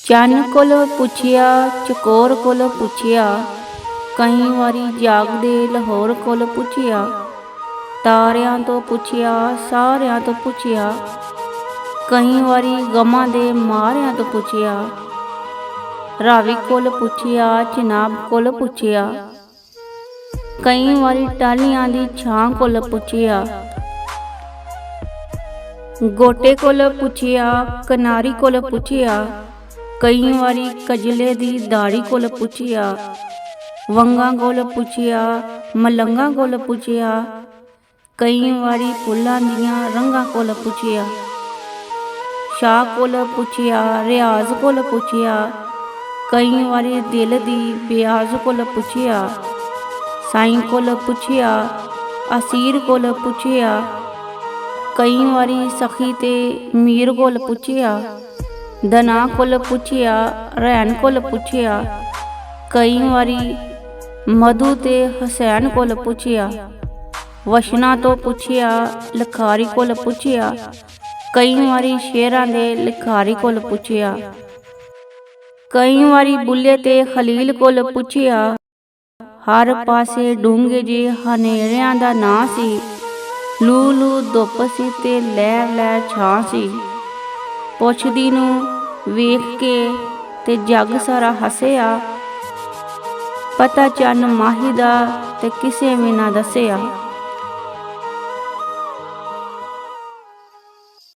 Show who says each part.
Speaker 1: ਚੰਨ ਕੋਲ ਪੁੱਛਿਆ, ਚਕੋਰ ਕੋਲ ਪੁੱਛਿਆ, ਕਈ ਵਾਰੀ ਜਾਗਦੇ ਲਾਹੌਰ ਕੋਲ ਪੁੱਛਿਆ। ਤਾਰਿਆਂ ਤੋਂ ਪੁੱਛਿਆ, ਸਾਰਿਆਂ ਤੋਂ ਪੁੱਛਿਆ, ਕਈ ਵਾਰੀ ਗਮਾਂ ਦੇ ਮਾਰਿਆਂ ਤੋਂ ਪੁੱਛਿਆ। ਰਾਵੀ ਕੋਲ ਪੁੱਛਿਆ, ਚਨਾਬ ਕੋਲ ਪੁੱਛਿਆ, ਕਈ ਵਾਰੀ ਟਾਹਲੀਆਂ ਦੀ ਛਾਂ ਕੋਲ ਪੁੱਛਿਆ। ਗੋਟੇ ਕੋਲ ਪੁੱਛਿਆ, ਕਿਨਾਰੀ ਕੋਲ ਪੁੱਛਿਆ, ਕਈ ਵਾਰੀ ਕਜਲੇ ਦੀ ਦਾੜੀ ਕੋਲ ਪੁੱਛਿਆ। ਵੰਗਾਂ ਕੋਲ ਪੁੱਛਿਆ, ਮਲੰਗਾਂ ਕੋਲ ਪੁੱਛਿਆ, ਕਈ ਵਾਰੀ ਫੁੱਲਾਂ ਦੀਆਂ ਰੰਗਾਂ ਕੋਲ ਪੁੱਛਿਆ। ਸ਼ਾਹ ਕੋਲ ਪੁੱਛਿਆ, ਰਿਆਜ਼ ਕੋਲ ਪੁੱਛਿਆ, ਕਈ ਵਾਰੀ ਦਿਲ ਦੀ ਬਿਆਜ਼ ਕੋਲ ਪੁੱਛਿਆ। ਸਾਈਂ ਕੋਲ ਪੁੱਛਿਆ, ਅਸੀਰ ਕੋਲ ਪੁੱਛਿਆ, ਕਈ ਵਾਰੀ ਸਖੀ ਤੇ ਮੀਰ ਕੋਲ ਪੁੱਛਿਆ। ਦਨਾ ਕੋਲ ਪੁੱਛਿਆ, ਰੈਣ ਕੋਲ ਪੁੱਛਿਆ, ਕਈ ਵਾਰੀ ਮਧੂ ਤੇ ਹਸੈਨ ਕੋਲ ਪੁੱਛਿਆ। ਵਸ਼ਨਾ ਤੋਂ ਪੁੱਛਿਆ, ਲਿਖਾਰੀ ਕੋਲ ਪੁੱਛਿਆ, ਕਈ ਵਾਰੀ ਸ਼ੇਰਾਂ ਦੇ ਲਿਖਾਰੀ ਕੋਲ ਪੁੱਛਿਆ। ਕਈ ਵਾਰੀ ਬੁੱਲੇ ਤੇ ਖਲੀਲ ਕੋਲ ਪੁੱਛਿਆ। ਹਰ ਪਾਸੇ ਡੂੰਘੇ ਜੇ ਹਨੇਰਿਆਂ ਦਾ ਨਾਂ ਸੀ। ਲੂ ਲੂ ਧੁੱਪ ਸੀ ਤੇ ਲੈ ਲੈ ਛਾਂ ਸੀ। ਪੁੱਛਦੀ ਨੂੰ ਵੇਖ ਕੇ ਤੇ ਜੱਗ ਸਾਰਾ ਹੱਸਿਆ। ਪਤਾ ਚੰਨ ਮਾਹੀ ਦਾ ਤੇ ਕਿਸੇ ਵੀ ਨਾ ਦੱਸਿਆ।